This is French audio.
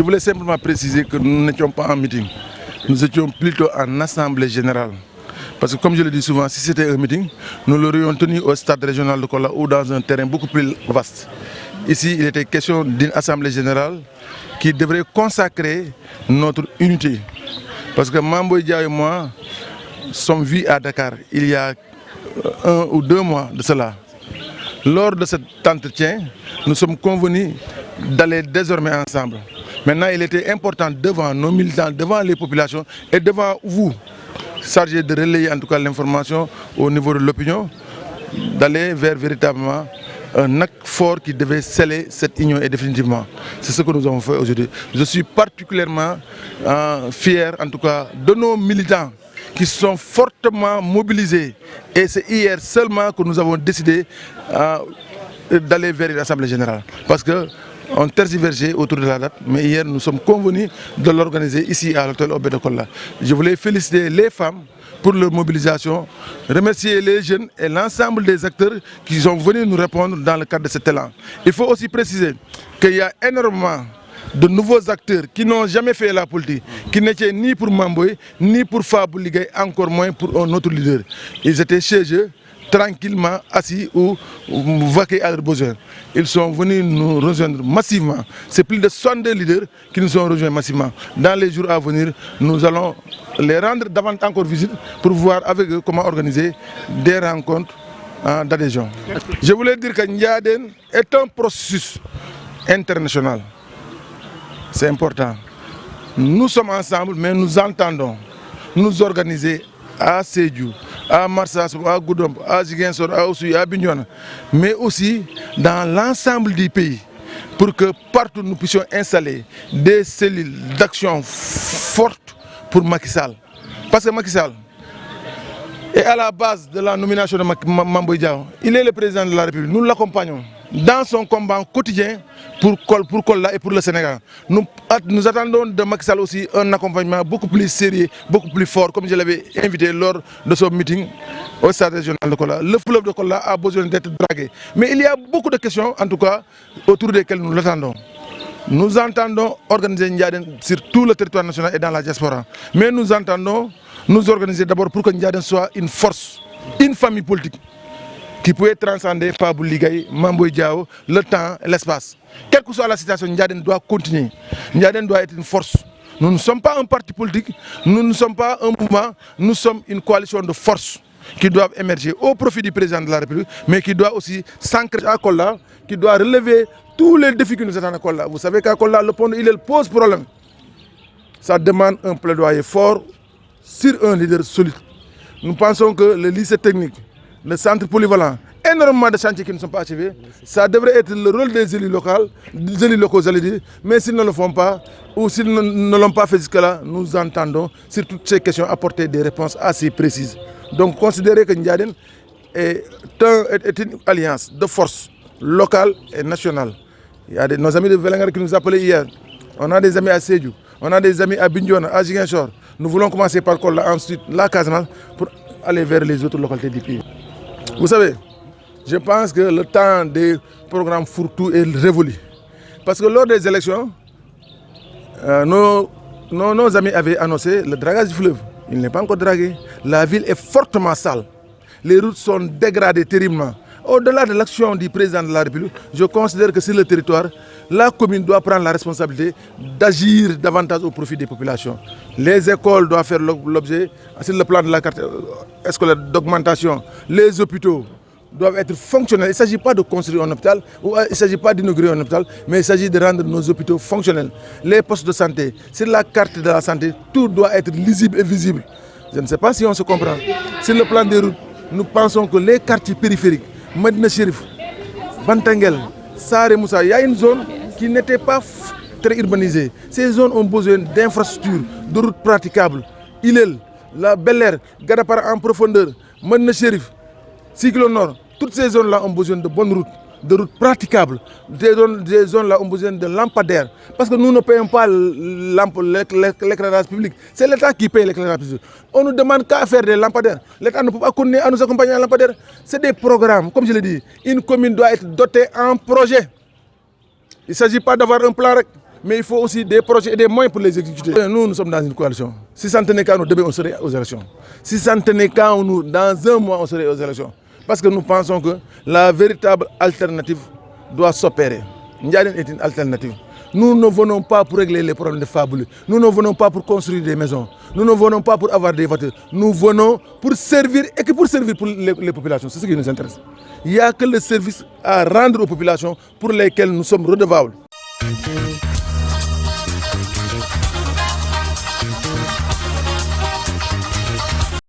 voulais simplement préciser que nous n'étions pas en meeting. Nous étions plutôt en assemblée générale. Parce que comme je le dis souvent, si c'était un meeting, nous l'aurions tenu au stade régional de Kola ou dans un terrain beaucoup plus vaste. Ici, il était question d'une assemblée générale qui devrait consacrer notre unité. Parce que Mamboy Dia et moi sommes vus à Dakar il y a 1 ou 2 mois de cela. Lors de cet entretien, nous sommes convenus d'aller désormais ensemble. Maintenant, il était important devant nos militants, devant les populations et devant vous, chargés de relayer en tout cas l'information au niveau de l'opinion, d'aller vers véritablement un acte fort qui devait sceller cette union et définitivement. C'est ce que nous avons fait aujourd'hui. Je suis particulièrement fier en tout cas de nos militants qui sont fortement mobilisés. Et c'est hier seulement que nous avons décidé d'aller vers l'Assemblée générale. Parce qu'on tergiversait autour de la date, mais hier nous sommes convenus de l'organiser ici à l'hôtel Obé de Kola. Je voulais féliciter les femmes pour leur mobilisation, remercier les jeunes et l'ensemble des acteurs qui sont venus nous répondre dans le cadre de cet élan. Il faut aussi préciser qu'il y a énormément de nouveaux acteurs qui n'ont jamais fait la politique, qui n'étaient ni pour Mamboy, ni pour Fabou Ligay, encore moins pour un autre leader. Ils étaient chez eux, tranquillement assis ou vaqués à leurs besoins. Ils sont venus nous rejoindre massivement. C'est plus de 62 leaders qui nous ont rejoints massivement. Dans les jours à venir, nous allons les rendre davantage encore visite pour voir avec eux comment organiser des rencontres d'adhésion. Je voulais dire que Ndiaden est un processus international. C'est important. Nous sommes ensemble, mais nous entendons nous organiser à Sédhiou, à Marsassoum, à Goudomp, à Ziguinchor, à Oussouye, à Bignona, mais aussi dans l'ensemble du pays, pour que partout nous puissions installer des cellules d'action fortes pour Macky Sall. Parce que Macky Sall est à la base de la nomination de Mamboy Diao. Il est le président de la République. Nous l'accompagnons dans son combat quotidien pour Kola et pour le Sénégal. Nous attendons de Macky Sall aussi un accompagnement beaucoup plus sérieux, beaucoup plus fort, comme je l'avais invité lors de son meeting au stade régional de Kola. Le fleuve de Kola a besoin d'être dragué. Mais il y a beaucoup de questions, en tout cas, autour desquelles nous l'attendons. Nous entendons organiser Ndiaden sur tout le territoire national et dans la diaspora. Mais nous entendons nous organiser d'abord pour que Ndiaden soit une force, une famille politique qui pouvait transcender Fabou Ligay, Mamboy Diao, le temps et l'espace. Quelle que soit la situation, Ndiaden doit continuer. Ndiaden doit être une force. Nous ne sommes pas un parti politique, nous ne sommes pas un mouvement, nous sommes une coalition de forces qui doivent émerger au profit du président de la République, mais qui doit aussi s'ancrer à Kola, qui doit relever tous les défis que nous attendent à Kola. Vous savez qu'à Kola, le pont il pose problème. Ça demande un plaidoyer fort sur un leader solide. Nous pensons que le lycée technique, le centre polyvalent, énormément de chantiers qui ne sont pas achevés, ça devrait être le rôle des élus locaux, j'allais dire, mais s'ils ne le font pas, ou s'ils ne l'ont pas fait jusque-là, nous entendons sur toutes ces questions apporter des réponses assez précises. Donc considérez que Ndiaden est une alliance de forces locales et nationales. Il y a nos amis de Vélingara qui nous appelaient hier, on a des amis à Sédhiou, on a des amis à Bignona, à Ziguinchor. Nous voulons commencer par Kola, ensuite la Casamance, pour aller vers les autres localités du pays. Vous savez, je pense que le temps des programmes fourre-tout est révolu. Parce que lors des élections, nos amis avaient annoncé le dragage du fleuve. Il n'est pas encore dragué. La ville est fortement sale. Les routes sont dégradées terriblement. Au-delà de l'action du président de la République, je considère que sur le territoire, la commune doit prendre la responsabilité d'agir davantage au profit des populations. Les écoles doivent faire l'objet, sur le plan de la carte scolaire d'augmentation, les hôpitaux doivent être fonctionnels. Il ne s'agit pas de construire un hôpital, ou il ne s'agit pas d'inaugurer un hôpital, mais il s'agit de rendre nos hôpitaux fonctionnels. Les postes de santé, sur la carte de la santé, tout doit être lisible et visible. Je ne sais pas si on se comprend. Sur le plan des routes, nous pensons que les quartiers périphériques, Medina Chérif, Bantangel, Saré Moussa, il y a une zone qui n'était pas très urbanisée. Ces zones ont besoin d'infrastructures, de routes praticables. Ilel, la Bel Air, Gadapara en profondeur, Medina Chérif, Cyclo Nord, toutes ces zones-là ont besoin de bonnes routes, de routes praticables. Des zones-là ont besoin de lampadaires. Parce que nous ne payons pas l'éclairage public. C'est l'État qui paye l'éclairage public. On nous demande qu'à faire des lampadaires. L'État ne peut pas continuer à nous accompagner en lampadaires. C'est des programmes, comme je l'ai dit. Une commune doit être dotée en projet. Il ne s'agit pas d'avoir un plan, Mais il faut aussi des projets et des moyens pour les exécuter. Nous sommes dans une coalition. Si ça ne tenait qu'à nous, demain, on serait aux élections. Si ça ne tenait qu'à nous, dans un mois, on serait aux élections. Parce que nous pensons que la véritable alternative doit s'opérer. Ndiadène est une alternative. Nous ne venons pas pour régler les problèmes de Fabuleux. Nous ne venons pas pour construire des maisons. Nous ne venons pas pour avoir des voitures. Nous venons pour servir et que pour servir pour les populations. C'est ce qui nous intéresse. Il n'y a que le service à rendre aux populations pour lesquelles nous sommes redevables.